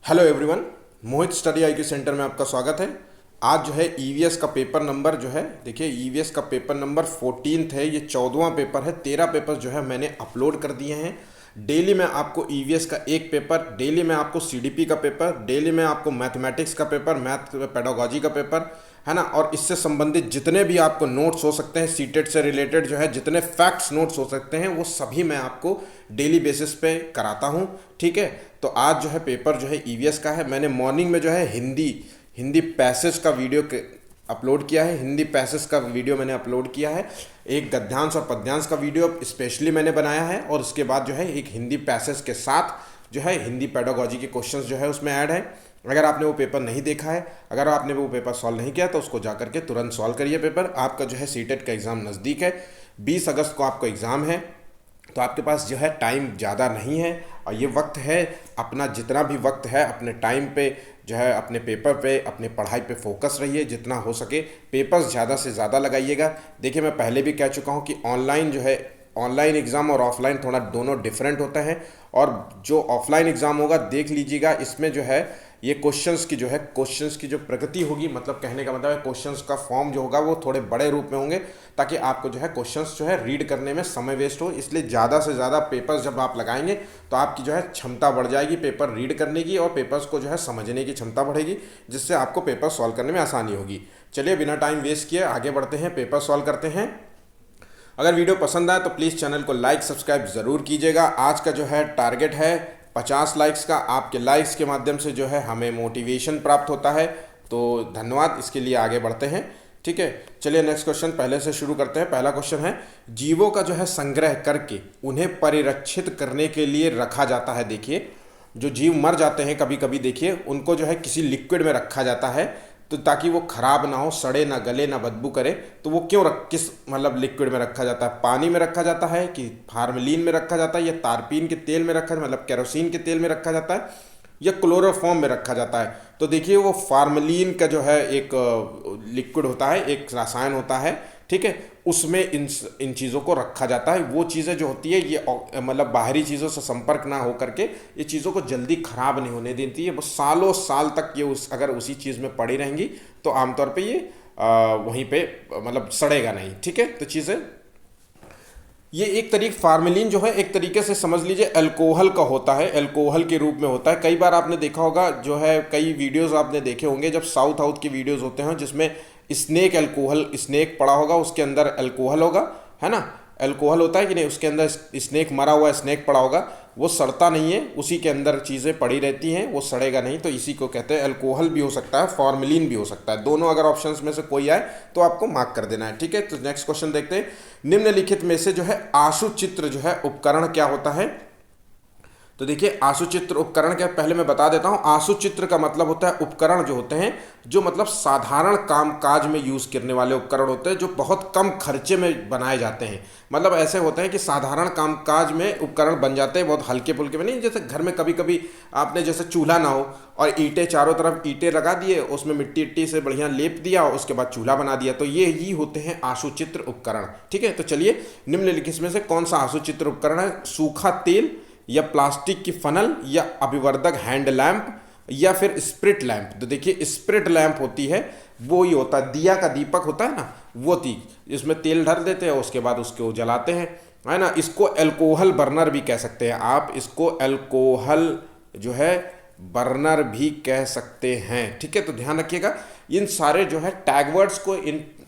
Hello everyone, मोहित study IQ centre में आपका स्वागत है। आज जो है ईवीएस का पेपर नंबर जो है, देखिए ईवीएस का पेपर नंबर 14 है। ये 14वां पेपर है। 13 पेपर जो है मैंने अपलोड कर दिए हैं। डेली में आपको ईवीएस का एक पेपर, डेली में आपको सीडीपी का पेपर, डेली में आपको मैथमेटिक्स का पेपर, मैथ पेडागोजी का पेपर है ना, और इससे संबंधित जितने भी आपको नोट्स हो सकते हैं, सीटेट से रिलेटेड जो है जितने फैक्ट्स नोट्स हो सकते हैं, वो सभी मैं आपको डेली बेसिस पे कराता हूँ। ठीक है, तो आज जो है पेपर जो है ईवीएस का है। मैंने मॉर्निंग में जो है हिंदी पैसेज का वीडियो अपलोड किया है। हिंदी पैसेज का वीडियो मैंने अपलोड किया है। एक गद्यांश और पद्यांश का वीडियो स्पेशली मैंने बनाया है, और उसके बाद जो है एक हिंदी पैसेज के साथ जो है हिंदी पेडागोजी के क्वेश्चंस जो है उसमें ऐड है। अगर आपने वो पेपर नहीं देखा है, अगर आपने वो पेपर सॉल्व नहीं किया, तो उसको जाकर के तुरंत सॉल्व करिए पेपर। आपका जो है सीटेट का एग्ज़ाम नज़दीक है। 20 अगस्त को आपका एग्ज़ाम है, तो आपके पास जो है टाइम ज़्यादा नहीं है, और ये वक्त है, अपना जितना भी वक्त है अपने टाइम पे जो है अपने पेपर पे, अपने पढ़ाई पे फोकस रहिए जितना हो सके। पेपर्स ज़्यादा से ज़्यादा लगाइएगा। देखिए, मैं पहले भी कह चुका हूँ कि ऑनलाइन जो है, ऑनलाइन एग्ज़ाम और ऑफलाइन थोड़ा दोनों डिफरेंट होता है। और जो ऑफलाइन एग्ज़ाम होगा, देख लीजिएगा, इसमें जो है ये क्वेश्चंस की जो प्रगति होगी, मतलब कहने का मतलब है क्वेश्चंस का फॉर्म जो होगा वो थोड़े बड़े रूप में होंगे, ताकि आपको जो है क्वेश्चंस जो है रीड करने में समय वेस्ट हो। इसलिए ज़्यादा से ज़्यादा पेपर्स जब आप लगाएंगे तो आपकी जो है क्षमता बढ़ जाएगी पेपर रीड करने की, और पेपर्स को जो है समझने की क्षमता बढ़ेगी, जिससे आपको पेपर सॉल्व करने में आसानी होगी। चलिए, बिना टाइम वेस्ट किए आगे बढ़ते हैं, पेपर सॉल्व करते हैं। अगर वीडियो पसंद आए तो प्लीज़ चैनल को लाइक सब्सक्राइब ज़रूर कीजिएगा। आज का जो है टारगेट है 50 लाइक्स का। आपके लाइक्स के माध्यम से जो है हमें मोटिवेशन प्राप्त होता है, तो धन्यवाद। इसके लिए आगे बढ़ते हैं। ठीक है, चलिए नेक्स्ट क्वेश्चन पहले से शुरू करते हैं। पहला क्वेश्चन है, जीवों का जो है संग्रह करके उन्हें परिरक्षित करने के लिए रखा जाता है। देखिए, जो जीव मर जाते हैं कभी कभी, देखिए उनको जो है किसी लिक्विड में रखा जाता है, तो ताकि वो खराब ना हो, सड़े ना, गले ना, बदबू करे। तो वो क्यों किस मतलब लिक्विड में रखा जाता है? पानी में रखा जाता है, कि फार्मलीन में रखा जाता है, या तारपीन के तेल में रखा, मतलब केरोसिन के तेल में रखा जाता है, या क्लोरोफॉर्म में रखा जाता है? तो देखिए, वो फार्मलीन का जो है एक लिक्विड होता है, एक रसायन होता है, ठीक है, उसमें इन चीज़ों को रखा जाता है। वो चीज़ें जो होती है ये मतलब बाहरी चीज़ों से संपर्क ना हो करके ये चीज़ों को जल्दी खराब नहीं होने देती है। वो सालों साल तक ये अगर उसी चीज़ में पड़ी रहेंगी तो आमतौर पे ये वहीं पे मतलब सड़ेगा नहीं। ठीक है, तो चीज़ें ये एक तरीके, फार्मेलिन जो है एक तरीके से समझ लीजिए अल्कोहल का होता है, अल्कोहल के रूप में होता है। कई बार आपने देखा होगा, जो है कई वीडियोस आपने देखे होंगे, जब साउथ की वीडियोस होते हैं जिसमें स्नेक अल्कोहल, स्नेक पड़ा होगा, उसके अंदर अल्कोहल होगा, है ना, अल्कोहल होता है कि नहीं, उसके अंदर स्नेक मरा हुआ स्नेक पड़ा होगा, वो सड़ता नहीं है, उसी के अंदर चीज़ें पड़ी रहती हैं, वो सड़ेगा नहीं। तो इसी को कहते हैं अल्कोहल भी हो सकता है, फॉर्मेलिन भी हो सकता है। दोनों अगर ऑप्शंस में से कोई आए तो आपको मार्क कर देना है। ठीक है, तो नेक्स्ट क्वेश्चन देखते हैं। निम्नलिखित में से जो है आशुचित्र जो है उपकरण क्या होता है? तो देखिए, आशुचित्र उपकरण क्या, पहले मैं बता देता हूं। आशुचित्र का मतलब होता है उपकरण जो होते हैं जो मतलब साधारण काम काज में यूज करने वाले उपकरण होते हैं, जो बहुत कम खर्चे में बनाए जाते हैं। मतलब ऐसे होते हैं कि साधारण काम काज में उपकरण बन जाते हैं, बहुत हल्के फुल्के में नहीं। जैसे घर में कभी कभी आपने जैसे चूल्हा ना हो और ईंटें चारों तरफ ईंटें लगा दिए, उसमें मिट्टी इट्टी से बढ़िया लेप दिया, उसके बाद चूल्हा बना दिया, तो ये ही होते हैं आशुचित्र उपकरण। ठीक है, तो चलिए, निम्नलिखित में से कौन सा आशुचित्र उपकरण है? सूखा तेल, या प्लास्टिक की फनल, या अभिवर्धक हैंड लैंप, या फिर स्प्रिट लैंप? तो देखिए, स्प्रिट लैंप होती है, वो ही होता है, दिया का दीपक होता है ना, वो थी, इसमें तेल भर देते हैं, उसके बाद उसको जलाते हैं, है ना। इसको अल्कोहल बर्नर भी कह सकते हैं आप, इसको अल्कोहल जो है बर्नर भी कह सकते हैं। ठीक है, तो ध्यान रखिएगा, इन सारे जो है टैग वर्ड्स को,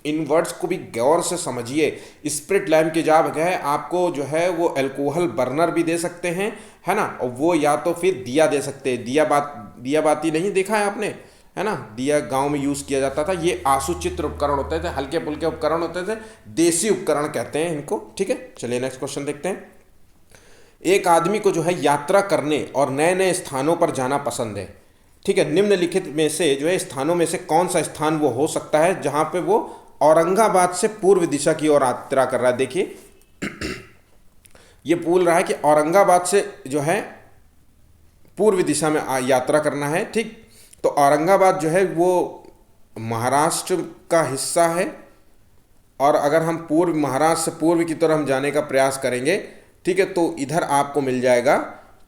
इन वर्ड्स को भी गौर से समझिए। स्प्रिट लैम्प की जगह आपको जो है वो अल्कोहल बर्नर भी दे सकते हैं, है ना, और वो या तो फिर दिया दे सकते हैं। दिया बाती नहीं देखा है आपने, है ना, दिया गांव में यूज़ किया जाता था। ये आशुचित्र उपकरण होते थे, हल्के फुल्के उपकरण होते थे, देसी उपकरण कहते हैं इनको। ठीक है, चलिए नेक्स्ट क्वेश्चन देखते हैं। एक आदमी को जो है यात्रा करने और नए नए स्थानों पर जाना पसंद है। ठीक है, निम्नलिखित में से जो है स्थानों में से कौन सा स्थान वो हो सकता है जहां पे वो औरंगाबाद से पूर्व दिशा की ओर यात्रा कर रहा है? देखिए, ये बोल रहा है कि औरंगाबाद से जो है पूर्व दिशा में यात्रा करना है। ठीक, तो औरंगाबाद जो है वो महाराष्ट्र का हिस्सा है, और अगर हम महाराष्ट्र से पूर्व की तरफ हम जाने का प्रयास करेंगे, ठीक है, तो इधर आपको मिल जाएगा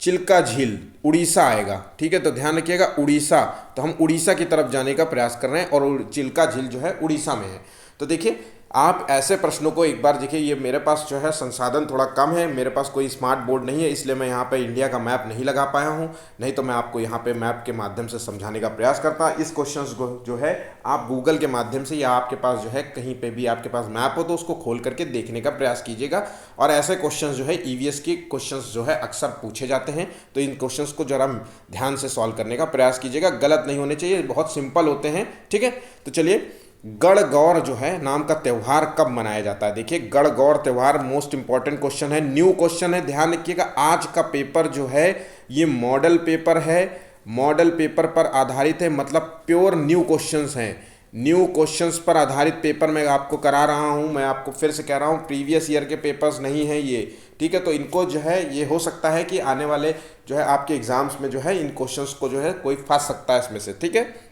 चिल्का झील, उड़ीसा आएगा। ठीक है, तो ध्यान रखिएगा उड़ीसा, तो हम उड़ीसा की तरफ जाने का प्रयास कर रहे हैं और चिल्का झील जो है उड़ीसा में है। तो देखिए आप ऐसे प्रश्नों को एक बार देखिए, ये मेरे पास जो है संसाधन थोड़ा कम है, मेरे पास कोई स्मार्ट बोर्ड नहीं है, इसलिए मैं यहाँ पे इंडिया का मैप नहीं लगा पाया हूँ, नहीं तो मैं आपको यहाँ पे मैप के माध्यम से समझाने का प्रयास करता। इस क्वेश्चंस को जो है आप गूगल के माध्यम से या आपके पास जो है कहीं पे भी आपके पास मैप हो तो उसको खोल करके देखने का प्रयास कीजिएगा। और ऐसे क्वेश्चंस जो है ईवीएस के क्वेश्चंस जो है अक्सर पूछे जाते हैं, तो इन क्वेश्चंस को जरा ध्यान से सॉल्व करने का प्रयास कीजिएगा, गलत नहीं होने चाहिए, बहुत सिंपल होते हैं। ठीक है, तो चलिए गणगौर जो है नाम का त्यौहार कब मनाया जाता है? देखिए गणगौर त्यौहार मोस्ट इंपॉर्टेंट क्वेश्चन है, न्यू क्वेश्चन है, ध्यान रखिएगा। आज का पेपर जो है ये मॉडल पेपर है, मॉडल पेपर पर आधारित है, मतलब प्योर न्यू क्वेश्चंस हैं, न्यू क्वेश्चंस पर आधारित पेपर मैं आपको करा रहा हूं। मैं आपको फिर से कह रहा हूं प्रीवियस ईयर के पेपर्स नहीं हैं ये। ठीक है, तो इनको जो है ये हो सकता है कि आने वाले जो है आपके एग्जाम्स में जो है इन क्वेश्चंस को जो है कोई फंस सकता है इसमें से। ठीक है,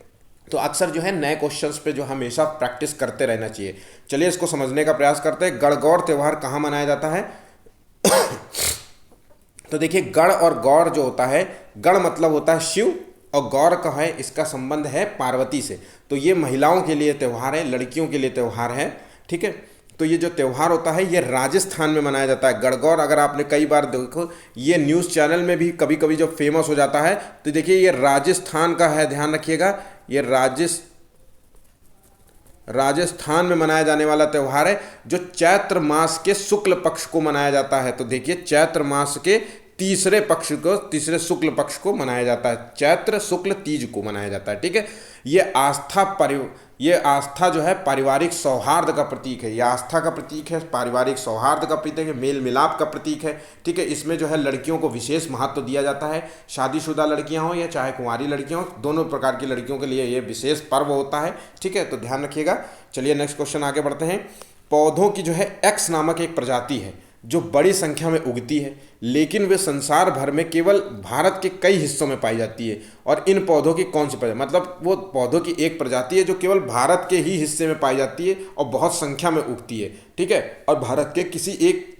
तो अक्सर जो है नए क्वेश्चंस पे जो हमेशा प्रैक्टिस करते रहना चाहिए। चलिए इसको समझने का प्रयास करते हैं। गणगौर त्यौहार कहाँ मनाया जाता है? तो देखिए गण और गौर जो होता है, गण मतलब होता है शिव और गौर का है इसका संबंध है पार्वती से। तो ये महिलाओं के लिए त्यौहार है, लड़कियों के लिए त्यौहार है। ठीक है, तो ये जो त्यौहार होता है ये राजस्थान में मनाया जाता है। गणगौर अगर आपने कई बार देखो, ये न्यूज़ चैनल में भी कभी कभी जब फेमस हो जाता है तो देखिए ये राजस्थान का है, ध्यान रखिएगा, ये राजस्थान में मनाया जाने वाला त्यौहार है जो चैत्र मास के शुक्ल पक्ष को मनाया जाता है। तो देखिए चैत्र मास के तीसरे पक्ष को, तीसरे शुक्ल पक्ष को मनाया जाता है, चैत्र शुक्ल तीज को मनाया जाता है। ठीक है, ये आस्था जो है पारिवारिक सौहार्द का प्रतीक है, ये आस्था का प्रतीक है, पारिवारिक सौहार्द का प्रतीक है, मेल मिलाप का प्रतीक है। ठीक है, इसमें जो है लड़कियों को विशेष महत्व दिया जाता है, शादीशुदा लड़कियां हो या चाहे कुंवारी लड़कियां हो, दोनों प्रकार की लड़कियों के लिए ये विशेष पर्व होता है। ठीक है, तो ध्यान रखिएगा। चलिए नेक्स्ट क्वेश्चन आगे बढ़ते हैं। पौधों की जो है एक्स नामक एक प्रजाति है जो बड़ी संख्या में उगती है, लेकिन वे संसार भर में केवल भारत के कई हिस्सों में पाई जाती है। और इन पौधों की कौन सी प्रजाति, मतलब वो पौधों की एक प्रजाति है जो केवल भारत के ही हिस्से में पाई जाती है और बहुत संख्या में उगती है। ठीक है, और भारत के किसी एक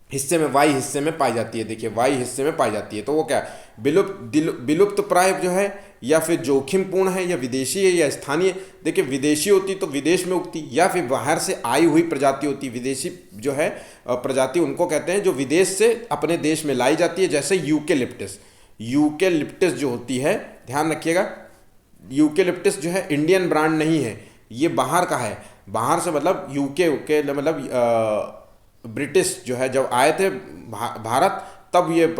हिस्से में, वाई हिस्से में पाई जाती है। देखिए वाई हिस्से में पाई जाती है, तो वो क्या है? विलुप्त प्राय जो है, या फिर जोखिमपूर्ण है, या विदेशी है, या स्थानीय। देखिए विदेशी होती तो विदेश में उगती, या फिर बाहर से आई हुई प्रजाति होती। विदेशी जो है प्रजाति उनको कहते हैं जो विदेश से अपने देश में लाई जाती है, जैसे यूकेलिप्टस। यूकेलिप्टस जो होती है, ध्यान रखिएगा, यूकेलिप्टस जो है इंडियन ब्रांड नहीं है, ये बाहर का है। बाहर से मतलब यूके मतलब ब्रिटिश जो है जब आए थे भारत तब ये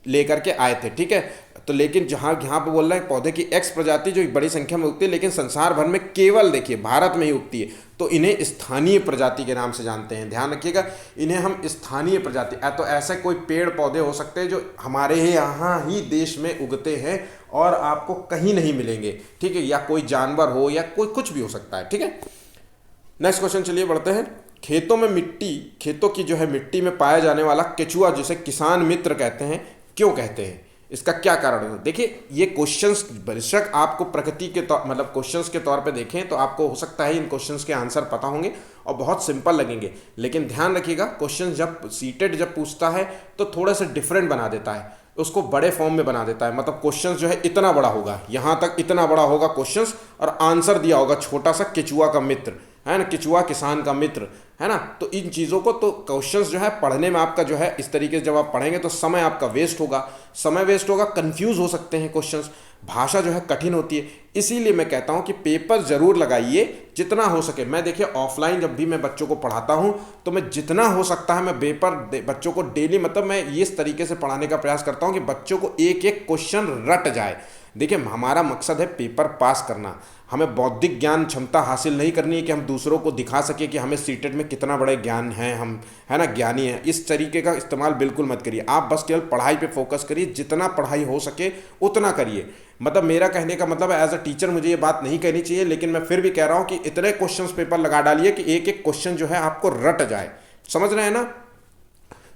लेकर के आए थे। ठीक है, तो लेकिन जहाँ यहाँ पे बोल रहे हैं पौधे की एक्स प्रजाति जो बड़ी संख्या में उगती है, लेकिन संसार भर में केवल देखिए भारत में ही उगती है, तो इन्हें स्थानीय प्रजाति के नाम से जानते हैं। ध्यान रखिएगा, इन्हें हम स्थानीय प्रजाति, तो ऐसे कोई पेड़ पौधे हो सकते हैं जो हमारे यहाँ ही देश में उगते हैं और आपको कहीं नहीं मिलेंगे। ठीक है, या कोई जानवर हो या कोई कुछ भी हो सकता है। ठीक है, नेक्स्ट क्वेश्चन चलिए बढ़ते हैं। खेतों की जो है मिट्टी में पाया जाने वाला केचुआ जिसे किसान मित्र कहते हैं, क्यों कहते हैं? इसका क्या कारण है? देखिए ये क्वेश्चंस बेशक आपको प्रकृति के तौर मतलब क्वेश्चंस के तौर पे देखें तो आपको हो सकता है इन क्वेश्चंस के आंसर पता होंगे और बहुत सिंपल लगेंगे, लेकिन ध्यान रखिएगा क्वेश्चन जब सीटेड जब पूछता है तो थोड़ा सा डिफरेंट बना देता है, उसको बड़े फॉर्म में बना देता है। मतलब क्वेश्चंस जो है इतना बड़ा होगा, यहाँ तक इतना बड़ा होगा क्वेश्चंस, और आंसर दिया होगा छोटा सा केचुआ का मित्र, है ना, केचुआ किसान का मित्र, है ना। तो इन चीज़ों को तो क्वेश्चंस जो है पढ़ने में आपका जो है इस तरीके से जब आप पढ़ेंगे तो समय आपका वेस्ट होगा, कंफ्यूज हो सकते हैं क्वेश्चंस, भाषा जो है कठिन होती है। इसीलिए मैं कहता हूँ कि पेपर ज़रूर लगाइए जितना हो सके। मैं देखिए ऑफलाइन जब भी मैं बच्चों को पढ़ाता हूँ तो मैं जितना हो सकता है मैं पेपर बच्चों को डेली मतलब मैं इस तरीके से पढ़ाने का प्रयास करता हूँ कि बच्चों को एक एक क्वेश्चन रट जाए। देखिए हमारा मकसद है पेपर पास करना, हमें बौद्धिक ज्ञान क्षमता हासिल नहीं करनी है कि हम दूसरों को दिखा सके कि हमें सीटेट में कितना बड़े ज्ञान है, हम है ना ज्ञानी हैं। इस तरीके का इस्तेमाल बिल्कुल मत करिए, आप बस केवल पढ़ाई पे फोकस करिए, जितना पढ़ाई हो सके उतना करिए। मतलब मेरा कहने का मतलब एज अ टीचर मुझे ये बात नहीं कहनी चाहिए, लेकिन मैं फिर भी कह रहा हूँ कि इतने क्वेश्चन पेपर लगा डालिए कि एक एक क्वेश्चन जो है आपको रट जाए, समझ रहे हैं ना।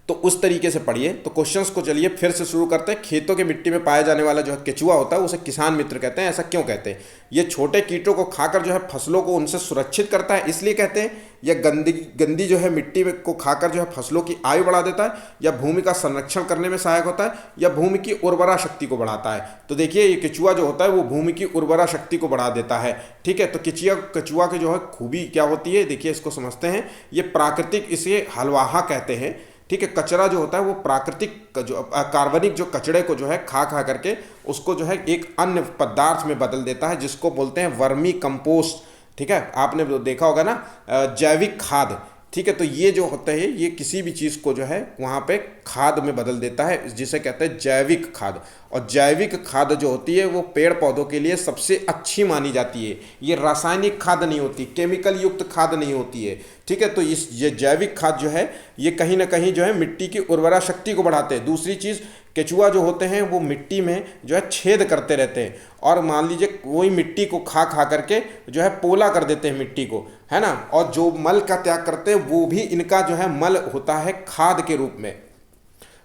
तो उस तरीके से पढ़िए। तो क्वेश्चंस को चलिए फिर से शुरू करते हैं। खेतों की मिट्टी में पाया जाने वाला जो है केचुआ होता है उसे किसान मित्र कहते हैं। ऐसा क्यों कहते हैं? ये छोटे कीटों को खाकर जो है फसलों को उनसे सुरक्षित करता है इसलिए कहते हैं, या गंदी जो है मिट्टी में को खाकर जो है फसलों की आयु बढ़ा देता है, या भूमि का संरक्षण करने में सहायक होता है, या भूमि की उर्वरा शक्ति को बढ़ाता है। तो देखिए ये केचुआ जो होता है वो भूमि की उर्वरा शक्ति को बढ़ा देता है। ठीक है, तो केचुआ की जो है खूबी क्या होती है, देखिए इसको समझते हैं। ये प्राकृतिक, इसे हलवाहा कहते हैं। ठीक है, कचरा जो होता है वो प्राकृतिक जो कार्बनिक जो कचड़े को जो है खा करके उसको जो है एक अन्य पदार्थ में बदल देता है, जिसको बोलते हैं वर्मी कंपोस्ट। ठीक है, आपने देखा होगा ना, जैविक खाद। ठीक है, तो ये जो होता है ये किसी भी चीज़ को जो है वहाँ पे खाद में बदल देता है, जिसे कहते हैं जैविक खाद। और जैविक खाद जो होती है वो पेड़ पौधों के लिए सबसे अच्छी मानी जाती है। ये रासायनिक खाद नहीं होती, केमिकल युक्त खाद नहीं होती है। ठीक है, तो ये जैविक खाद जो है ये कहीं ना कहीं जो है मिट्टी की उर्वरा शक्ति को बढ़ाते हैं। दूसरी चीज़, केचुआ जो होते हैं वो मिट्टी में जो है छेद करते रहते हैं, और मान लीजिए वही मिट्टी को खा करके जो है पोला कर देते हैं मिट्टी को, है ना। और जो मल का त्याग करते हैं वो भी इनका जो है मल होता है खाद के रूप में,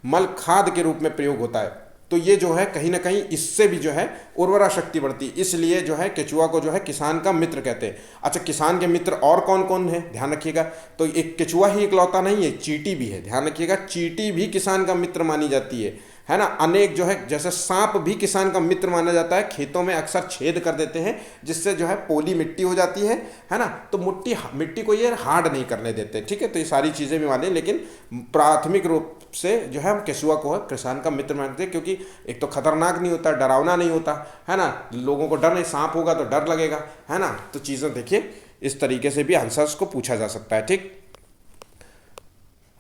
मल खाद के रूप में प्रयोग होता है। तो ये जो है कहीं ना कहीं इससे भी जो है उर्वरा शक्ति बढ़ती है, इसलिए जो है केचुआ को जो है किसान का मित्र कहते हैं। अच्छा, किसान के मित्र और कौन कौन है ध्यान रखिएगा। तो एक केचुआ ही इकलौता नहीं है, चींटी भी है, ध्यान रखिएगा। चींटी भी किसान का मित्र मानी जाती है ना। अनेक जो है, जैसे सांप भी किसान का मित्र माना जाता है। खेतों में अक्सर छेद कर देते हैं जिससे जो है पोली मिट्टी हो जाती है ना। तो मिट्टी को ये हार्ड नहीं करने देते। ठीक है, तो ये सारी चीज़ें भी माने, लेकिन प्राथमिक रूप से जो है हम केचुआ को किसान का मित्र मानते हैं, क्योंकि एक तो खतरनाक नहीं होता, डरावना नहीं होता, है ना। लोगों को डर नहीं, सांप होगा तो डर लगेगा, है ना। तो चीज़ें देखिए इस तरीके से भी आंसर्स को पूछा जा सकता है। ठीक,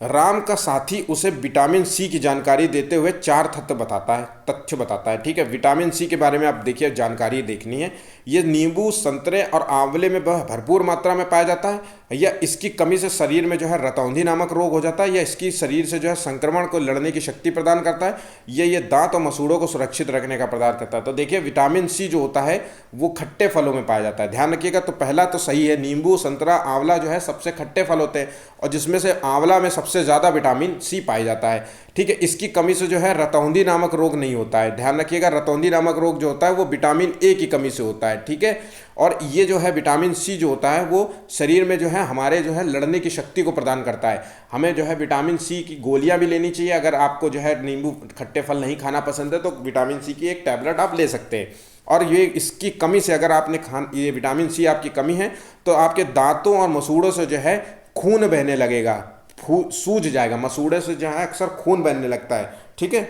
राम का साथी उसे विटामिन सी की जानकारी देते हुए 4 तथ्य बताता है। ठीक है, विटामिन सी के बारे में आप देखिए जानकारी देखनी है। ये नींबू, संतरे और आंवले में भरपूर मात्रा में पाया जाता है, या इसकी कमी से शरीर में जो है रतौंधी नामक रोग हो जाता है, या इसकी शरीर से जो है संक्रमण को लड़ने की शक्ति प्रदान करता है, ये दांत और मसूड़ों को सुरक्षित रखने का प्रदान करता है। तो देखिए विटामिन सी जो होता है वो खट्टे फलों में पाया जाता है, ध्यान रखिएगा। तो पहला तो सही है, नींबू, संतरा, आंवला जो है सबसे खट्टे फल होते हैं, और जिसमें से आंवला में सबसे ज़्यादा विटामिन सी पाया जाता है। ठीक है, इसकी कमी से जो है रतौंधी नामक रोग नहीं होता है, ध्यान रखिएगा। रतौंधी नामक रोग जो होता है वो विटामिन ए की कमी से होता है। ठीक है, और ये जो है विटामिन सी जो होता है वो शरीर में जो है हमारे जो है लड़ने की शक्ति को प्रदान करता है। हमें जो है विटामिन सी की गोलियां भी लेनी चाहिए। अगर आपको जो है नींबू, खट्टे फल नहीं खाना पसंद है तो विटामिन सी की एक टैबलेट आप ले सकते हैं। और ये इसकी कमी से अगर आपने ये विटामिन सी आपकी कमी है तो आपके दांतों और मसूड़ों से जो है खून बहने लगेगा, सूज जाएगा। मसूड़े से जो है अक्सर खून बहने लगता है। ठीक है,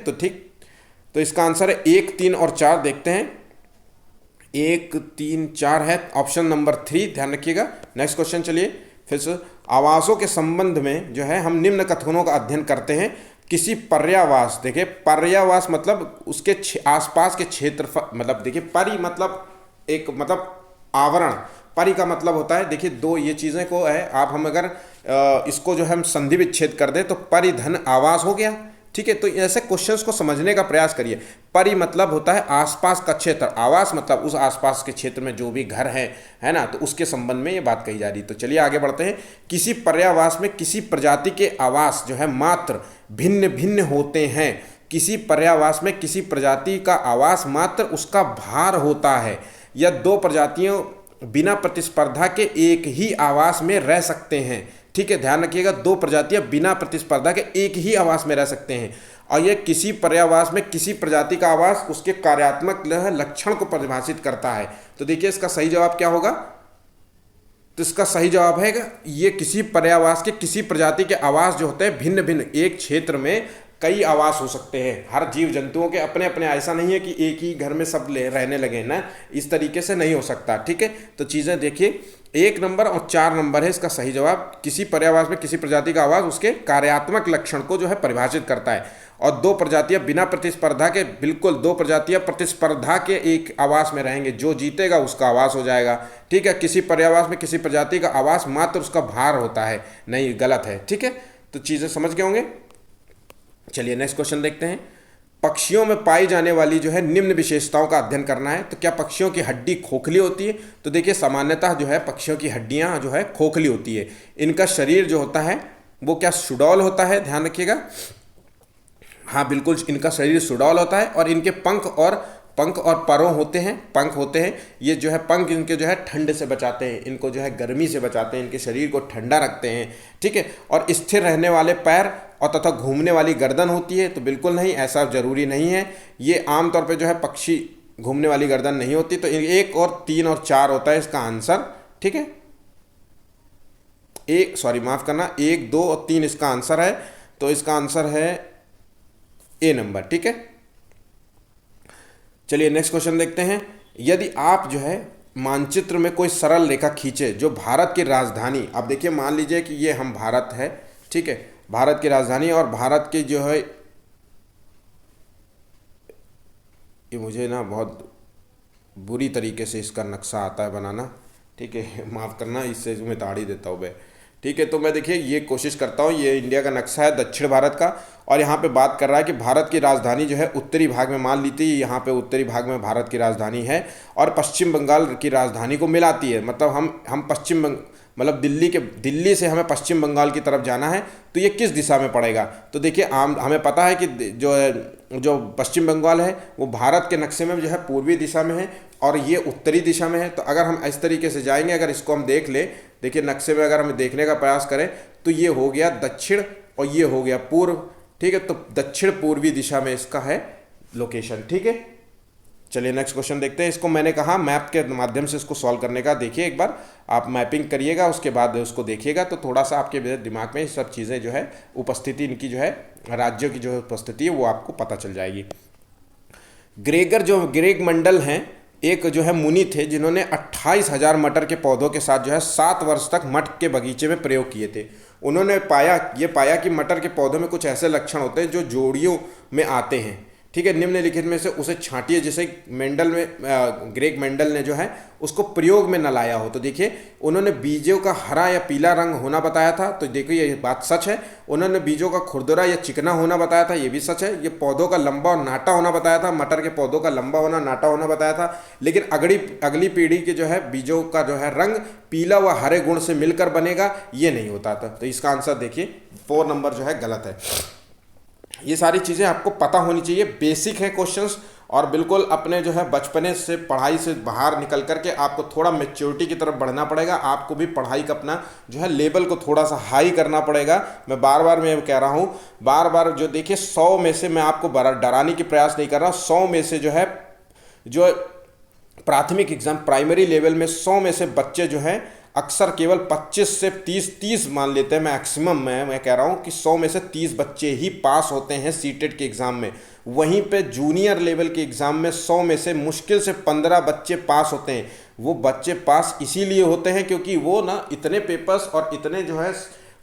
तो इसका आंसर है 1, 3 और 4 देखते हैं। 1, 3, 4 है ऑप्शन नंबर 3, ध्यान रखिएगा। नेक्स्ट क्वेश्चन चलिए फिर से। आवासों के संबंध में जो है हम निम्न कथनों का अध्ययन करते हैं। किसी पर्यावास, देखिए पर्यावास मतलब उसके आसपास के क्षेत्रफल, मतलब देखिए परि मतलब एक मतलब आवरण, परि का मतलब होता है, देखिए दो ये चीज़ें को है, हम अगर इसको जो है हम संधि विच्छेद कर दें तो परिधन आवास हो गया। ठीक है, तो ऐसे क्वेश्चंस को समझने का प्रयास करिए। परि मतलब होता है आसपास का क्षेत्र, आवास मतलब उस आसपास के क्षेत्र में जो भी घर है ना, तो उसके संबंध में ये बात कही जा रही है। तो चलिए आगे बढ़ते हैं। किसी पर्यावास में किसी प्रजाति के आवास जो है मात्र भिन्न भिन्न होते हैं। किसी पर्यावास में किसी प्रजाति का आवास मात्र उसका भार होता है, या 2 प्रजातियों बिना प्रतिस्पर्धा के एक ही आवास में रह सकते हैं। ठीक है, ध्यान रखिएगा, 2 प्रजातियां बिना प्रतिस्पर्धा के एक ही आवास में रह सकते हैं। और यह किसी पर्यावास में किसी प्रजाति का आवास उसके कार्यात्मक लक्षण को परिभाषित करता है। तो देखिए इसका सही जवाब क्या होगा। तो इसका सही जवाब है ये किसी पर्यावास के किसी प्रजाति के आवास जो होते हैं भिन्न भिन्न, एक क्षेत्र में कई आवास हो सकते हैं। हर जीव जंतुओं के अपने अपने, ऐसा नहीं है कि एक ही घर में सब रहने लगे ना, इस तरीके से नहीं हो सकता। ठीक है, तो चीज़ें देखिए 1 नंबर और 4 नंबर है इसका सही जवाब। किसी पर्यावास में किसी प्रजाति का आवास उसके कार्यात्मक लक्षण को जो है परिभाषित करता है। और 2 प्रजातियां बिना प्रतिस्पर्धा के, बिल्कुल 2 प्रजातियां प्रतिस्पर्धा के एक आवास में रहेंगे, जो जीतेगा उसका आवास हो जाएगा। ठीक है, किसी पर्यावास में किसी प्रजाति का आवास मात्र उसका भार होता है, नहीं, गलत है। ठीक है, तो चीज़ें समझ गए होंगे। चलिए नेक्स्ट क्वेश्चन देखते हैं। पक्षियों में पाई जाने वाली जो है निम्न विशेषताओं का अध्ययन करना है। तो क्या पक्षियों की हड्डी खोखली होती है? तो देखिए सामान्यतः जो है पक्षियों की हड्डियां जो है खोखली होती है। इनका शरीर जो होता है वो क्या सुडौल होता है, ध्यान रखिएगा। हाँ बिल्कुल, इनका शरीर सुडौल होता है और इनके पंख और परों होते हैं, पंख होते हैं। ये जो है पंख इनके जो है ठंड से बचाते हैं, इनको जो है गर्मी से बचाते हैं, इनके शरीर को ठंडा रखते हैं, ठीक है। और स्थिर रहने वाले पैर और तथा घूमने वाली गर्दन होती है, तो बिल्कुल नहीं, ऐसा जरूरी नहीं है। ये आमतौर पे जो है पक्षी घूमने वाली गर्दन नहीं होती। तो 1 और 3 और 4 होता है इसका आंसर, ठीक है। माफ करना, 1, 2 और 3 इसका आंसर है। तो इसका आंसर है ए नंबर, ठीक है। चलिए नेक्स्ट क्वेश्चन देखते हैं। यदि आप जो है मानचित्र में कोई सरल रेखा खींचे जो भारत की राजधानी, अब देखिए मान लीजिए कि ये हम भारत है, ठीक है, भारत की राजधानी और भारत की जो है, ये मुझे ना बहुत बुरी तरीके से इसका नक्शा आता है बनाना, ठीक है, माफ़ करना, इससे मैं ताड़ी देता हूँ मैं, ठीक है। तो मैं देखिए ये कोशिश करता हूँ, ये इंडिया का नक्शा है दक्षिण भारत का, और यहाँ पे बात कर रहा है कि भारत की राजधानी जो है उत्तरी भाग में, मान लीजिए यहाँ पे उत्तरी भाग में भारत की राजधानी है और पश्चिम बंगाल की राजधानी को मिलाती है। मतलब हम मतलब दिल्ली से हमें पश्चिम बंगाल की तरफ जाना है, तो ये किस दिशा में पड़ेगा। तो देखिए हमें पता है कि जो पश्चिम बंगाल है वो भारत के नक्शे में जो है पूर्वी दिशा में है और ये उत्तरी दिशा में है। तो अगर हम इस तरीके से जाएंगे, अगर इसको हम देख ले, देखिए नक्शे में अगर हम देखने का प्रयास करें तो ये हो गया दक्षिण और ये हो गया पूर्व, ठीक है। तो दक्षिण पूर्वी दिशा में इसका है लोकेशन, ठीक है। चलिए नेक्स्ट क्वेश्चन देखते हैं। इसको मैंने कहा मैप के माध्यम से इसको सॉल्व करने का, देखिए एक बार आप मैपिंग करिएगा, उसके बाद उसको देखिएगा तो थोड़ा सा आपके दिमाग में ये सब चीज़ें जो है उपस्थिति इनकी जो है राज्यों की जो उपस्थिति है वो आपको पता चल जाएगी। ग्रेग मंडल हैं, एक जो है मुनि थे जिन्होंने 28,000 मटर के पौधों के साथ जो है 7 वर्ष तक मटर के बगीचे में प्रयोग किए थे। उन्होंने पाया कि मटर के पौधों में कुछ ऐसे लक्षण होते हैं जो जोड़ियों में आते हैं, ठीक है। निम्नलिखित में से उसे छांटिए जिसे ग्रेग मेंडल ने जो है उसको प्रयोग में न लाया हो। तो देखिए उन्होंने बीजों का हरा या पीला रंग होना बताया था, तो देखिए ये बात सच है। उन्होंने बीजों का खुरदरा या चिकना होना बताया था, ये भी सच है। ये पौधों का लंबा और नाटा होना बताया था, मटर के पौधों का लंबा होना नाटा होना बताया था। लेकिन अगली पीढ़ी के जो है बीजों का जो है रंग पीला व हरे गुण से मिलकर बनेगा, ये नहीं होता था। तो इसका आंसर देखिए 4 नंबर जो है गलत है। ये सारी चीज़ें आपको पता होनी चाहिए, बेसिक है क्वेश्चंस, और बिल्कुल अपने जो है बचपने से पढ़ाई से बाहर निकल करके आपको थोड़ा मैच्योरिटी की तरफ बढ़ना पड़ेगा। आपको भी पढ़ाई का अपना जो है लेवल को थोड़ा सा हाई करना पड़ेगा। मैं बार कह रहा हूँ, बार जो देखिए 100 में से, मैं आपको डराने की प्रयास नहीं कर रहा, 100 में से जो है जो प्राथमिक एग्जाम प्राइमरी लेवल में 100 में से बच्चे जो हैं अक्सर केवल 25 से 30 मान लेते हैं मैक्सिमम। मैं कह रहा हूँ कि 100 में से 30 बच्चे ही पास होते हैं सीटेट के एग्ज़ाम में। वहीं पे जूनियर लेवल के एग्ज़ाम में 100 में से मुश्किल से 15 बच्चे पास होते हैं। वो बच्चे पास इसीलिए होते हैं क्योंकि वो ना इतने पेपर्स और इतने जो है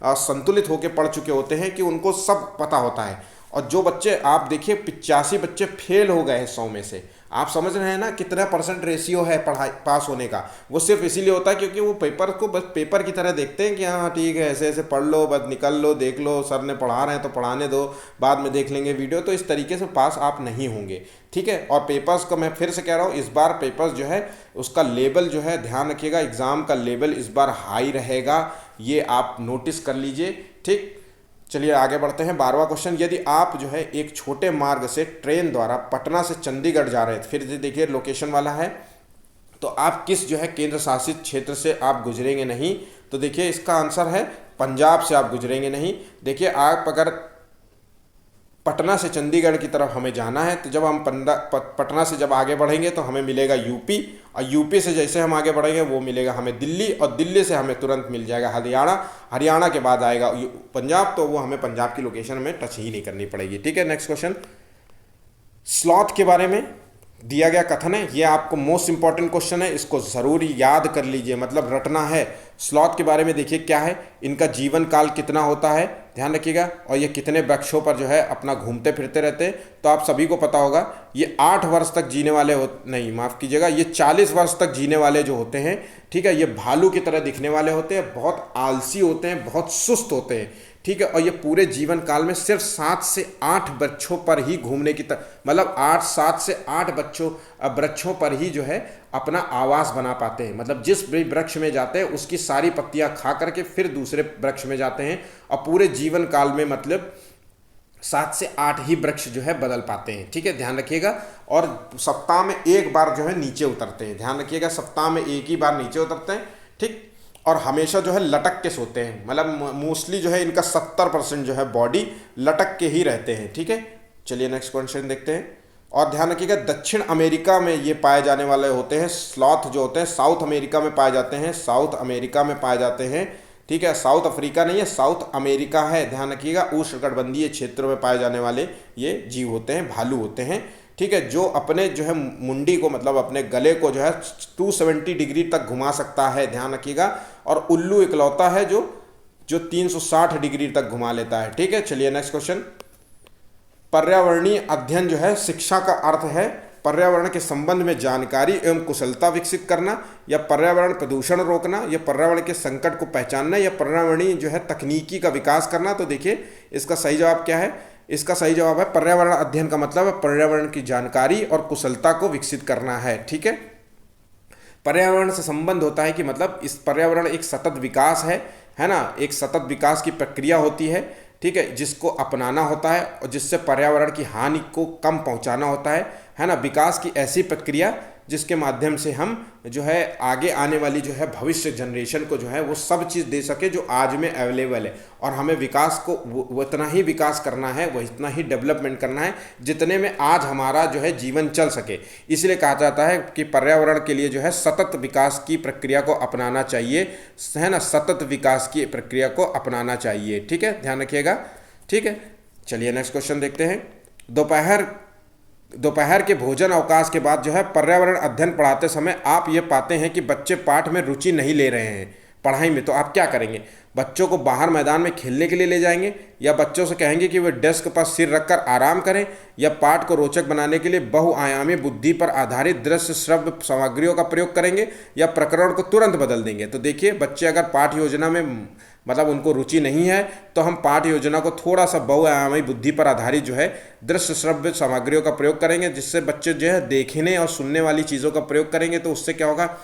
संतुलित होकर पढ़ चुके होते हैं कि उनको सब पता होता है। और जो बच्चे आप देखिए 85 बच्चे फेल हो गए हैं 100 में से, आप समझ रहे हैं ना कितना % रेशियो है पढ़ाई पास होने का। वो सिर्फ इसीलिए होता है क्योंकि वो पेपर को बस पेपर की तरह देखते हैं कि हाँ ठीक है ऐसे ऐसे पढ़ लो, बस निकल लो, देख लो सर ने पढ़ा रहे हैं तो पढ़ाने दो, बाद में देख लेंगे वीडियो। तो इस तरीके से पास आप नहीं होंगे, ठीक है। और पेपर्स का मैं फिर से कह रहा हूँ, इस बार पेपर्स जो है उसका लेवल जो है ध्यान रखिएगा, एग्ज़ाम का लेवल इस बार हाई रहेगा, ये आप नोटिस कर लीजिए, ठीक। चलिए आगे बढ़ते हैं। 12वां क्वेश्चन, यदि आप जो है एक छोटे मार्ग से ट्रेन द्वारा पटना से चंडीगढ़ जा रहे थे, फिर देखिए लोकेशन वाला है, तो आप किस जो है केंद्र शासित क्षेत्र से आप गुजरेंगे नहीं। तो देखिए इसका आंसर है पंजाब से आप गुजरेंगे नहीं। देखिए आप अगर पटना से चंडीगढ़ की तरफ हमें जाना है तो जब हम पटना से जब आगे बढ़ेंगे तो हमें मिलेगा यूपी, और यूपी से जैसे हम आगे बढ़ेंगे वो मिलेगा हमें दिल्ली, और दिल्ली से हमें तुरंत मिल जाएगा हरियाणा, हरियाणा के बाद आएगा पंजाब, तो वो हमें पंजाब की लोकेशन में टच ही नहीं करनी पड़ेगी, ठीक है। नेक्स्ट क्वेश्चन, स्लॉथ के बारे में दिया गया कथन है, ये आपको मोस्ट इंपॉर्टेंट क्वेश्चन है, इसको ज़रूर याद कर लीजिए, मतलब रटना है। स्लॉथ के बारे में देखिए क्या है, इनका जीवन काल कितना होता है, ध्यान रखिएगा, और ये कितने वृक्षों पर जो है अपना घूमते फिरते रहते हैं। तो आप सभी को पता होगा ये 8 वर्ष तक जीने वाले नहीं माफ़ कीजिएगा, ये 40 वर्ष तक जीने वाले जो होते हैं, ठीक है। ये भालू की तरह दिखने वाले होते हैं, बहुत आलसी होते हैं, बहुत सुस्त होते हैं, ठीक है। और ये पूरे जीवन काल में सिर्फ 7 से 8 वृक्षों पर ही घूमने की मतलब 7 से 8 वृक्षों पर ही जो है अपना आवास बना पाते हैं। मतलब जिस भी वृक्ष में जाते हैं उसकी सारी पत्तियां खा करके फिर दूसरे वृक्ष में जाते हैं, और पूरे जीवन काल में मतलब 7 से 8 ही वृक्ष जो है बदल पाते हैं। ठीक है, ध्यान रखिएगा। और सप्ताह में एक बार जो है नीचे उतरते हैं, ध्यान रखिएगा, सप्ताह में एक ही बार नीचे उतरते हैं। ठीक, और हमेशा जो है लटक के सोते हैं, मतलब मोस्टली जो है इनका 70% जो है बॉडी लटक के ही रहते हैं। ठीक है, चलिए नेक्स्ट क्वेश्चन देखते हैं। और ध्यान रखिएगा, दक्षिण अमेरिका में ये पाए जाने वाले होते हैं स्लॉथ जो होते हैं, साउथ अमेरिका में पाए जाते हैं, साउथ अमेरिका में पाए जाते हैं। ठीक है, साउथ अफ्रीका नहीं है, साउथ अमेरिका है, ध्यान रखिएगा। उष्णकटिबंधीय क्षेत्रों में पाए जाने वाले ये जीव होते हैं, भालू होते हैं। ठीक है, जो अपने जो है मुंडी को मतलब अपने गले को जो है 270 डिग्री तक घुमा सकता है, ध्यान रखिएगा। और उल्लू इकलौता है जो 360 डिग्री तक घुमा लेता है। ठीक है, चलिए नेक्स्ट क्वेश्चन। पर्यावरणीय अध्ययन जो है, शिक्षा का अर्थ है पर्यावरण के संबंध में जानकारी एवं कुशलता विकसित करना, या पर्यावरण प्रदूषण रोकना, या पर्यावरण के संकट को पहचानना, या पर्यावरणीय जो है तकनीकी का विकास करना। तो देखिए इसका सही जवाब क्या है, इसका सही जवाब है पर्यावरण अध्ययन का मतलब है पर्यावरण की जानकारी और कुशलता को विकसित करना है। ठीक है, पर्यावरण से संबंध होता है कि मतलब इस पर्यावरण एक सतत विकास है ना, एक सतत विकास की प्रक्रिया होती है। ठीक है, जिसको अपनाना होता है और जिससे पर्यावरण की हानि को कम पहुंचाना होता है ना। विकास की ऐसी प्रक्रिया जिसके माध्यम से हम जो है आगे आने वाली जो है भविष्य जनरेशन को जो है वो सब चीज़ दे सके जो आज में अवेलेबल है, और हमें विकास को वो इतना ही विकास करना है, वो इतना ही डेवलपमेंट करना है जितने में आज हमारा जो है जीवन चल सके। इसलिए कहा जाता है कि पर्यावरण के लिए जो है सतत विकास की प्रक्रिया को अपनाना चाहिए, है ना, सतत विकास की प्रक्रिया को अपनाना चाहिए। ठीक है, ध्यान रखिएगा। ठीक है, चलिए नेक्स्ट क्वेश्चन देखते हैं। दोपहर के भोजन अवकाश के बाद जो है पर्यावरण अध्ययन पढ़ाते समय आप ये पाते हैं कि बच्चे पाठ में रुचि नहीं ले रहे हैं पढ़ाई में, तो आप क्या करेंगे? बच्चों को बाहर मैदान में खेलने के लिए ले जाएंगे, या बच्चों से कहेंगे कि वे डेस्क पर सिर रखकर आराम करें, या पाठ को रोचक बनाने के लिए बहुआयामी बुद्धि पर आधारित दृश्य श्रव्य सामग्रियों का प्रयोग करेंगे, या प्रकरण को तुरंत बदल देंगे? तो देखिए, बच्चे अगर पाठ योजना में मतलब उनको रुचि नहीं है तो हम पाठ योजना को थोड़ा सा बहुआयामी बुद्धि पर आधारित जो है दृश्य श्रव्य सामग्रियों का प्रयोग करेंगे, जिससे बच्चे जो है देखने और सुनने वाली चीज़ों का प्रयोग करेंगे। तो उससे क्या होगा,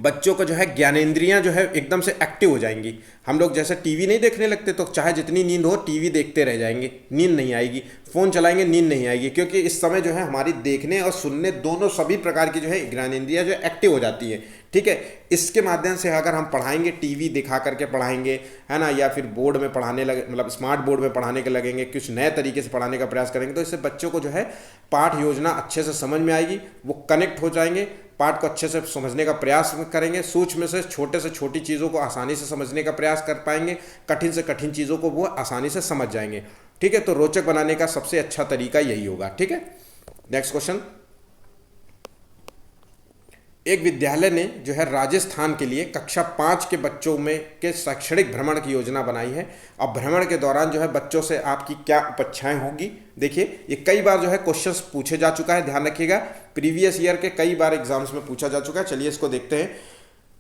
बच्चों को जो है ज्ञानेंद्रियां जो है एकदम से एक्टिव हो जाएंगी। हम लोग जैसे टीवी नहीं देखने लगते तो चाहे जितनी नींद हो टीवी देखते रह जाएंगे, नींद नहीं आएगी, फ़ोन चलाएंगे नींद नहीं आएगी, क्योंकि इस समय जो है हमारी देखने और सुनने दोनों सभी प्रकार की जो है ज्ञानेंद्रियां जो एक्टिव हो जाती है। ठीक है, इसके माध्यम से अगर हम पढ़ाएंगे, टीवी दिखा करके पढ़ाएंगे, है ना, या फिर बोर्ड में पढ़ाने लगे मतलब स्मार्ट बोर्ड में पढ़ाने के लगेंगे, कुछ नए तरीके से पढ़ाने का प्रयास करेंगे, तो इससे बच्चों को जो है पाठ योजना अच्छे से समझ में आएगी, वो कनेक्ट हो जाएंगे, पाठ को अच्छे से समझने का प्रयास करेंगे, सूक्ष्म से छोटी चीज़ों को आसानी से समझने का प्रयास कर पाएंगे, कठिन से कठिन चीज़ों को वो आसानी से समझ जाएंगे। ठीक है, तो रोचक बनाने का सबसे अच्छा तरीका यही होगा। ठीक है, नेक्स्ट क्वेश्चन। एक विद्यालय ने जो है राजस्थान के लिए कक्षा 5 के बच्चों में के शैक्षणिक भ्रमण की योजना बनाई है। अब भ्रमण के दौरान जो है बच्चों से आपकी क्या अपेक्षाएं होगी? देखिए, ये कई बार जो है क्वेश्चंस पूछे जा चुका है, ध्यान रखिएगा, प्रीवियस ईयर के कई बार एग्जाम्स में पूछा जा चुका है। चलिए इसको देखते हैं।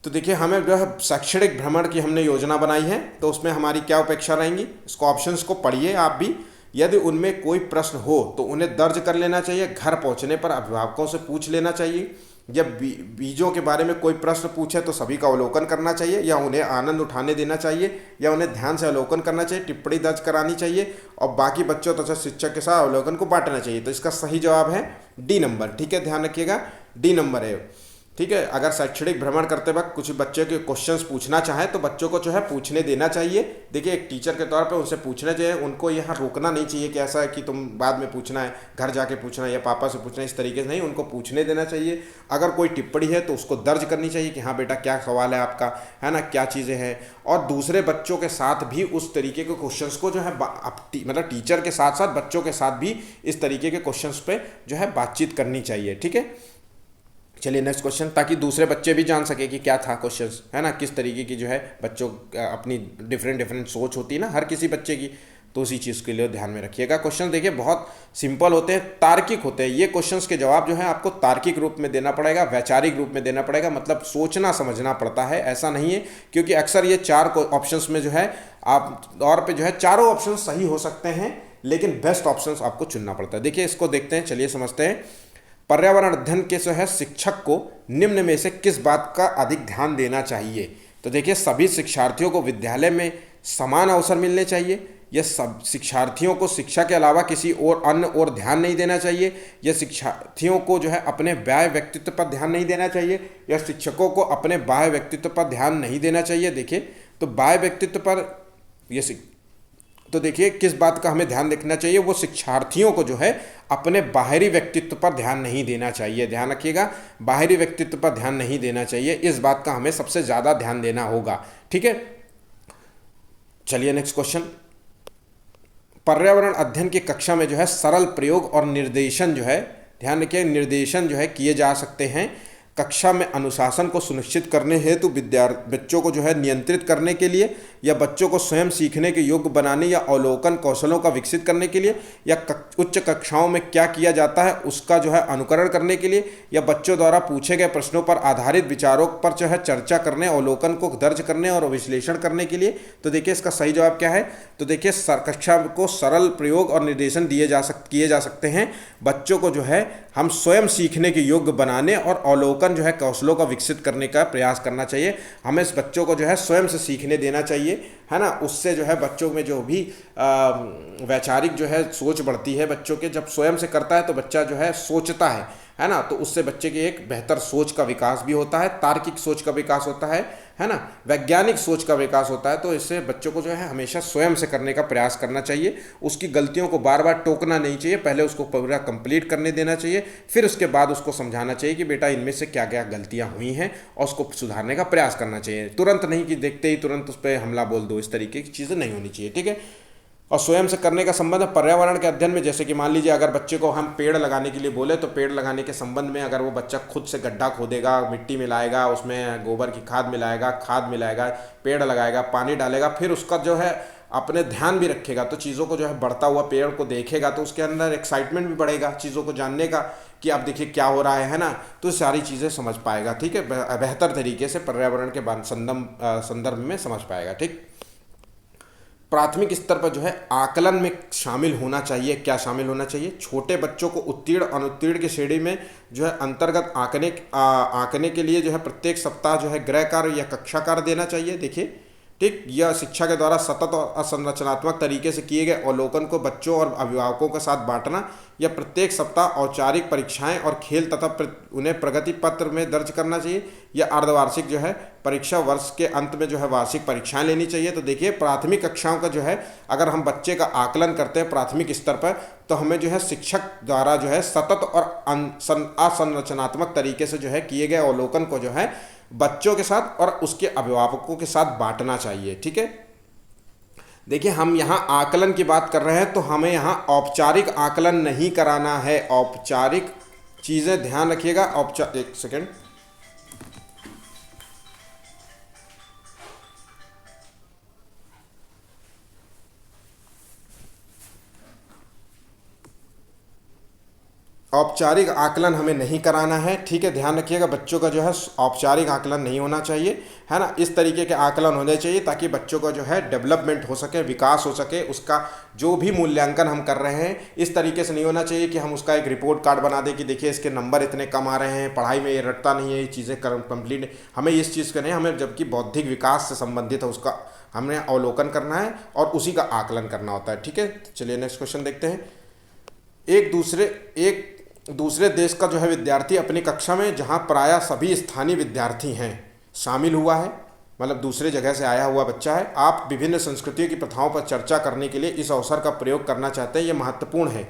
तो देखिए, हमें जो है शैक्षणिक भ्रमण की हमने योजना बनाई है, तो उसमें हमारी क्या अपेक्षा रहेंगी? इसको ऑप्शंस को पढ़िए आप भी, यदि उनमें कोई प्रश्न हो तो उन्हें दर्ज कर लेना चाहिए, घर पहुंचने पर अभिभावकों से पूछ लेना चाहिए, जब बीजों के बारे में कोई प्रश्न पूछे तो सभी का अवलोकन करना चाहिए, या उन्हें आनंद उठाने देना चाहिए, या उन्हें ध्यान से अवलोकन करना चाहिए, टिप्पणी दर्ज करानी चाहिए, और बाकी बच्चों तथा शिक्षक के साथ अवलोकन को बांटना चाहिए। तो इसका सही जवाब है डी नंबर। ठीक है, ध्यान रखिएगा, डी नंबर है। ठीक है, अगर शैक्षणिक भ्रमण करते वक्त कुछ बच्चे के क्वेश्चंस पूछना चाहें तो बच्चों को जो है पूछने देना चाहिए। देखिए, एक टीचर के तौर पे उनसे पूछना चाहिए, उनको यहाँ रोकना नहीं चाहिए कि ऐसा है कि तुम बाद में पूछना है, घर जाके पूछना है या पापा से पूछना है, इस तरीके से नहीं, उनको पूछने देना चाहिए। अगर कोई टिप्पणी है तो उसको दर्ज करनी चाहिए कि हाँ बेटा क्या सवाल है आपका, है ना, क्या चीज़ें हैं, और दूसरे बच्चों के साथ भी उस तरीके के क्वेश्चंस को जो है मतलब टीचर के साथ साथ बच्चों के साथ भी इस तरीके के क्वेश्चंस पे जो है बातचीत करनी चाहिए। ठीक है, चलिए नेक्स्ट क्वेश्चन, ताकि दूसरे बच्चे भी जान सके कि क्या था क्वेश्चंस, है ना, किस तरीके की जो है बच्चों अपनी डिफरेंट सोच होती है ना हर किसी बच्चे की, तो उसी चीज़ के लिए ध्यान में रखिएगा। क्वेश्चन देखिए बहुत सिंपल होते हैं, तार्किक होते हैं। ये क्वेश्चंस के जवाब जो है आपको तार्किक रूप में देना पड़ेगा, वैचारिक रूप में देना पड़ेगा, मतलब सोचना समझना पड़ता है, ऐसा नहीं है, क्योंकि अक्सर ये 4 ऑप्शंस में जो है आप और पे जो है चारों ऑप्शन सही हो सकते हैं, लेकिन बेस्ट ऑप्शन आपको चुनना पड़ता है। देखिए इसको देखते हैं, चलिए समझते हैं। पर्यावरण अध्ययन के जो है शिक्षक को निम्न में से किस बात का अधिक ध्यान देना चाहिए? तो देखिए सभी शिक्षार्थियों को विद्यालय में समान अवसर मिलने चाहिए, या सब शिक्षार्थियों को शिक्षा के अलावा किसी और अन्य और ध्यान नहीं देना चाहिए, या शिक्षार्थियों को जो है अपने बाह्य व्यक्तित्व पर ध्यान नहीं देना चाहिए, या शिक्षकों को अपने बाह्य व्यक्तित्व पर ध्यान नहीं देना चाहिए। देखिए तो बाह्य व्यक्तित्व पर ये तो देखिए किस बात का हमें ध्यान देखना चाहिए, वो शिक्षार्थियों को जो है अपने बाहरी व्यक्तित्व पर ध्यान नहीं देना चाहिए। ध्यान रखिएगा, बाहरी व्यक्तित्व पर ध्यान नहीं देना चाहिए, इस बात का हमें सबसे ज़्यादा ध्यान देना होगा। ठीक है, चलिए नेक्स्ट क्वेश्चन। पर्यावरण अध्ययन की कक्षा में जो है सरल प्रयोग और निर्देशन जो है, ध्यान रखिए, निर्देशन जो है किए जा सकते हैं। कक्षा में अनुशासन को सुनिश्चित करने हेतु बच्चों को जो है नियंत्रित करने के लिए, या बच्चों को स्वयं सीखने के योग्य बनाने या अवलोकन कौशलों का विकसित करने के लिए, या उच्च कक्षाओं में क्या किया जाता है उसका जो है अनुकरण करने के लिए, या बच्चों द्वारा पूछे गए प्रश्नों पर आधारित विचारों पर जो है चर्चा करने, अवलोकन को दर्ज करने और विश्लेषण करने के लिए। तो देखिए इसका सही जवाब क्या है? तो देखिए कक्षा को सरल प्रयोग और निर्देशन किए जा सकते हैं। बच्चों को जो है हम स्वयं सीखने के योग्य बनाने और अवलोकन जो है कौशलों का विकसित करने का प्रयास करना चाहिए। हमें इस बच्चों को जो है स्वयं से सीखने देना चाहिए, है ना। उससे जो है बच्चों में जो भी वैचारिक जो है सोच बढ़ती है। बच्चों के जब स्वयं से करता है तो बच्चा जो है सोचता है ना, तो उससे बच्चे की एक बेहतर सोच का विकास भी होता है, तार्किक सोच का विकास होता है ना, वैज्ञानिक सोच का विकास होता है। तो इससे बच्चों को जो है हमेशा स्वयं से करने का प्रयास करना चाहिए। उसकी गलतियों को बार बार टोकना नहीं चाहिए, पहले उसको पूरा कंप्लीट करने देना चाहिए, फिर उसके बाद उसको समझाना चाहिए कि बेटा इनमें से क्या क्या गलतियां हुई हैं और उसको सुधारने का प्रयास करना चाहिए। तुरंत नहीं कि देखते ही तुरंत उस पर हमला बोल दो, इस तरीके की चीज़ें नहीं होनी चाहिए। ठीक है, और स्वयं से करने का संबंध है पर्यावरण के अध्ययन में। जैसे कि मान लीजिए अगर बच्चे को हम पेड़ लगाने के लिए बोले, तो पेड़ लगाने के संबंध में अगर वो बच्चा खुद से गड्ढा खोदेगा, मिट्टी मिलाएगा, उसमें गोबर की खाद मिलाएगा, पेड़ लगाएगा, पानी डालेगा, फिर उसका जो है अपने ध्यान भी रखेगा, तो चीज़ों को जो है बढ़ता हुआ पेड़ को देखेगा तो उसके अंदर एक्साइटमेंट भी बढ़ेगा चीज़ों को जानने का कि अब देखिए क्या हो रहा है ना, तो सारी चीज़ें समझ पाएगा। ठीक है, बेहतर तरीके से पर्यावरण के संदर्भ में समझ पाएगा। ठीक, प्राथमिक स्तर पर जो है आकलन में शामिल होना चाहिए। क्या शामिल होना चाहिए? छोटे बच्चों को उत्तीर्ण अनुत्तीर्ण की श्रेणी में जो है अंतर्गत आंकने के लिए जो है प्रत्येक सप्ताह जो है गृह कार्य या कक्षा कार्य देना चाहिए। देखिए ठीक, यह शिक्षा के द्वारा सतत और असंरचनात्मक तरीके से किए गए अवलोकन को बच्चों और अभिभावकों के साथ बांटना, या प्रत्येक सप्ताह औपचारिक परीक्षाएं और खेल तथा उन्हें प्रगति पत्र में दर्ज करना चाहिए, या अर्धवार्षिक जो है परीक्षा वर्ष के अंत में जो है वार्षिक परीक्षाएं लेनी चाहिए। तो देखिए प्राथमिक कक्षाओं का जो है अगर हम बच्चे का आकलन करते हैं प्राथमिक स्तर पर, तो हमें जो है शिक्षक द्वारा जो है सतत और असंरचनात्मक तरीके से जो है किए गए अवलोकन को जो है बच्चों के साथ और उसके अभिभावकों के साथ बांटना चाहिए। ठीक है, देखिए हम यहाँ आकलन की बात कर रहे हैं, तो हमें यहाँ औपचारिक आकलन नहीं कराना है। औपचारिक चीज़ें ध्यान रखिएगा। एक सेकेंड, औपचारिक आकलन हमें नहीं कराना है। ठीक है, ध्यान रखिएगा, बच्चों का जो है औपचारिक आकलन नहीं होना चाहिए, है ना। इस तरीके के आकलन होने चाहिए ताकि बच्चों का जो है डेवलपमेंट हो सके, विकास हो सके। उसका जो भी मूल्यांकन हम कर रहे हैं इस तरीके से नहीं होना चाहिए कि हम उसका एक रिपोर्ट कार्ड बना दें कि देखिए इसके नंबर इतने कम आ रहे हैं, पढ़ाई में ये रटता नहीं है, ये चीज़ें कंप्लीट। हमें इस चीज़ का नहीं, हमें जबकि बौद्धिक विकास से संबंधित है उसका हमने अवलोकन करना है और उसी का आकलन करना होता है। ठीक है, चलिए नेक्स्ट क्वेश्चन देखते हैं। एक दूसरे देश का जो है विद्यार्थी अपनी कक्षा में, जहां प्रायः सभी स्थानीय विद्यार्थी हैं, शामिल हुआ है, मतलब दूसरे जगह से आया हुआ बच्चा है। आप विभिन्न संस्कृतियों की प्रथाओं पर चर्चा करने के लिए इस अवसर का प्रयोग करना चाहते हैं, यह महत्वपूर्ण है।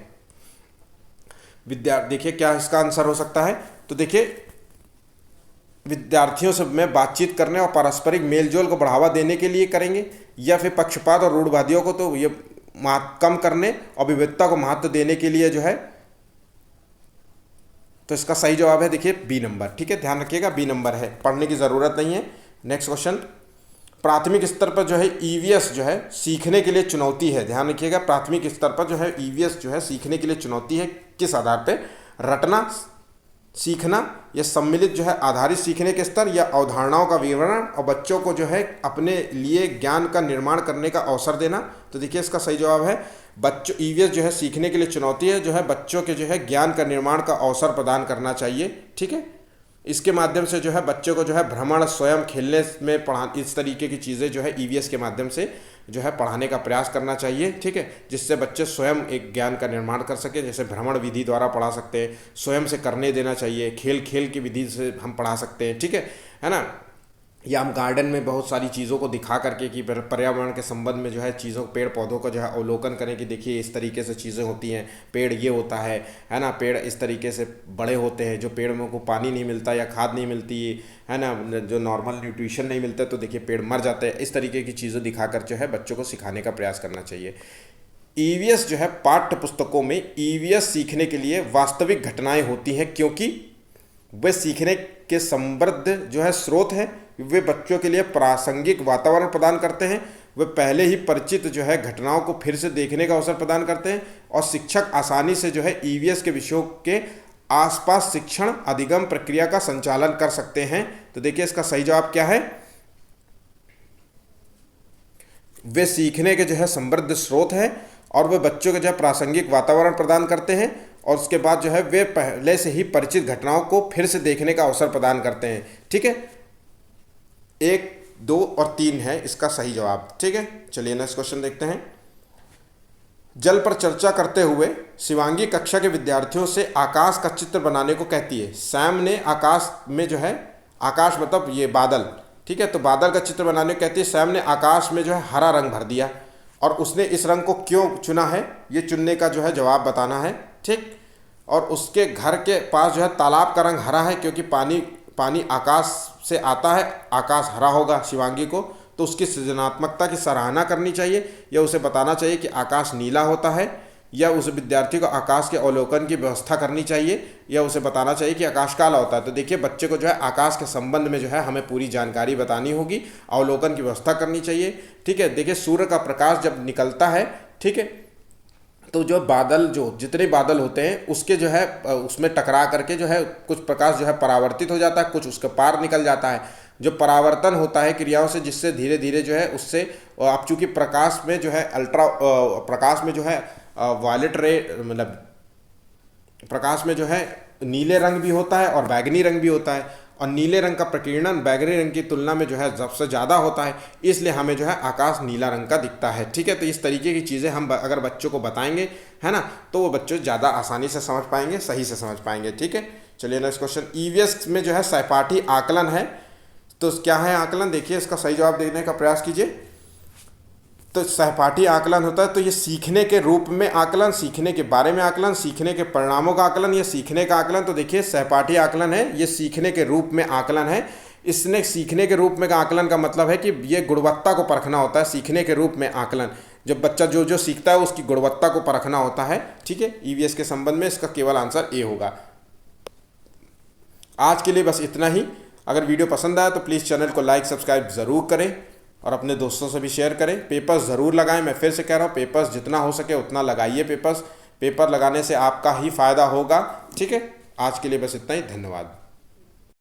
देखिए क्या इसका आंसर हो सकता है? तो देखिए विद्यार्थियों से में बातचीत करने और पारस्परिक मेलजोल को बढ़ावा देने के लिए करेंगे, या फिर पक्षपात और रूढ़वादियों को तो ये कम करने और विविधता को महत्व देने के लिए जो है। तो इसका सही जवाब है देखिए बी नंबर। ठीक है, ध्यान रखिएगा बी नंबर है, पढ़ने की ज़रूरत नहीं है। नेक्स्ट क्वेश्चन, प्राथमिक स्तर पर जो है ईवीएस जो है सीखने के लिए चुनौती है। ध्यान रखिएगा, प्राथमिक स्तर पर जो है ईवीएस जो है सीखने के लिए चुनौती है। किस आधार पे? रटना, सीखना या सम्मिलित जो है आधारित सीखने के स्तर या अवधारणाओं का विवरण और बच्चों को जो है अपने लिए ज्ञान का निर्माण करने का अवसर देना। तो देखिए इसका सही जवाब है बच्चों, ईवीएस जो है सीखने के लिए चुनौती है, जो है बच्चों के जो है ज्ञान का निर्माण का अवसर प्रदान करना चाहिए। ठीक है, इसके माध्यम से जो है बच्चों को जो है भ्रमण, स्वयं खेलने में पढ़ा, इस तरीके की चीज़ें जो है ईवीएस के माध्यम से जो है पढ़ाने का प्रयास करना चाहिए। ठीक है, जिससे बच्चे स्वयं एक ज्ञान का निर्माण कर सकें। जैसे भ्रमण विधि द्वारा पढ़ा सकते हैं, स्वयं से करने देना चाहिए, खेल खेल की विधि से हम पढ़ा सकते हैं। ठीक है ना, या हम गार्डन में बहुत सारी चीज़ों को दिखा करके कि पर्यावरण के संबंध में जो है चीज़ों, पेड़ पौधों का जो है अवलोकन करें कि देखिए इस तरीके से चीज़ें होती हैं, पेड़ ये होता है ना, पेड़ इस तरीके से बड़े होते हैं, जो पेड़ में को पानी नहीं मिलता या खाद नहीं मिलती है ना, जो नॉर्मल न्यूट्रिशन नहीं मिलता तो देखिए पेड़ मर जाते हैं। इस तरीके की चीज़ें दिखाकर जो है बच्चों को सिखाने का प्रयास करना चाहिए। ईवीएस जो है पाठ्य पुस्तकों में ईवीएस सीखने के लिए वास्तविक घटनाएं होती हैं, क्योंकि वे सीखने के समृद्ध जो है स्रोत है, वे बच्चों के लिए प्रासंगिक वातावरण प्रदान करते हैं, वे पहले ही परिचित जो है घटनाओं को फिर से देखने का अवसर प्रदान करते हैं, और शिक्षक आसानी से जो है ईवीएस के विषयों के आसपास शिक्षण अधिगम प्रक्रिया का संचालन कर सकते हैं। तो देखिए इसका सही जवाब क्या है, वे सीखने के जो है समृद्ध स्रोत है और वे बच्चों के जो है प्रासंगिक वातावरण प्रदान करते हैं, और उसके बाद जो है वे पहले से ही परिचित घटनाओं को फिर से देखने का अवसर प्रदान करते हैं। ठीक है, 1, 2 और 3 है इसका सही जवाब। ठीक है, चलिए नेक्स्ट क्वेश्चन देखते हैं। जल पर चर्चा करते हुए शिवांगी कक्षा के विद्यार्थियों से आकाश का चित्र बनाने को कहती है। सैम ने आकाश में जो है, आकाश मतलब ये बादल, ठीक है, तो बादल का चित्र बनाने को कहती है। सैम ने आकाश में जो है हरा रंग भर दिया, और उसने इस रंग को क्यों चुना है, ये चुनने का जो है जवाब बताना है। ठीक, और उसके घर के पास जो है तालाब का रंग हरा है, क्योंकि पानी आकाश से आता है, आकाश हरा होगा शिवांगी को, तो उसकी सृजनात्मकता की सराहना करनी चाहिए, या उसे बताना चाहिए कि आकाश नीला होता है, या उस विद्यार्थी को आकाश के अवलोकन की व्यवस्था करनी चाहिए, या उसे बताना चाहिए कि आकाश काला होता है। तो देखिए बच्चे को जो है आकाश के संबंध में जो है हमें पूरी जानकारी बतानी होगी, अवलोकन की व्यवस्था करनी चाहिए। ठीक है, देखिए सूर्य का प्रकाश जब निकलता है, ठीक है, तो जो बादल, जो जितने बादल होते हैं उसके जो है उसमें टकरा करके जो है कुछ प्रकाश जो है परावर्तित हो जाता है, कुछ उसके पार निकल जाता है। जो परावर्तन होता है क्रियाओं से, जिससे धीरे धीरे जो है उससे आप चूँकि प्रकाश में जो है प्रकाश में जो है वायलेट रे, मतलब प्रकाश में जो है नीले रंग भी होता है और बैगनी रंग भी होता है, और नीले रंग का प्रकीर्णन बैगनी रंग की तुलना में जो है सबसे ज़्यादा होता है, इसलिए हमें जो है आकाश नीला रंग का दिखता है। ठीक है, तो इस तरीके की चीज़ें हम अगर बच्चों को बताएंगे, है ना, तो वो बच्चे ज़्यादा आसानी से समझ पाएंगे, सही से समझ पाएंगे। ठीक है, चलिए नेक्स्ट क्वेश्चन। ईवीएस में जो है सहपाठी आकलन है, तो क्या है आकलन, देखिए इसका सही जवाब देने का प्रयास कीजिए। तो सहपाठी आकलन होता है, तो ये सीखने के रूप में आकलन, सीखने के बारे में आकलन, सीखने के परिणामों का आकलन, या सीखने का आकलन। तो देखिए सहपाठी आकलन है, ये सीखने के रूप में आकलन है। इसने सीखने के रूप में का आकलन का मतलब है कि ये गुणवत्ता को परखना होता है। सीखने के रूप में आकलन, जब बच्चा जो जो सीखता है उसकी गुणवत्ता को परखना होता है। ठीक है, ईवीएस के संबंध में इसका केवल आंसर ए होगा। आज के लिए बस इतना ही। अगर वीडियो पसंद आया तो प्लीज़ चैनल को लाइक सब्सक्राइब ज़रूर करें, और अपने दोस्तों से भी शेयर करें। पेपर्स ज़रूर लगाएं, मैं फिर से कह रहा हूँ, पेपर्स जितना हो सके उतना लगाइए। पेपर लगाने से आपका ही फ़ायदा होगा। ठीक है, आज के लिए बस इतना ही, धन्यवाद।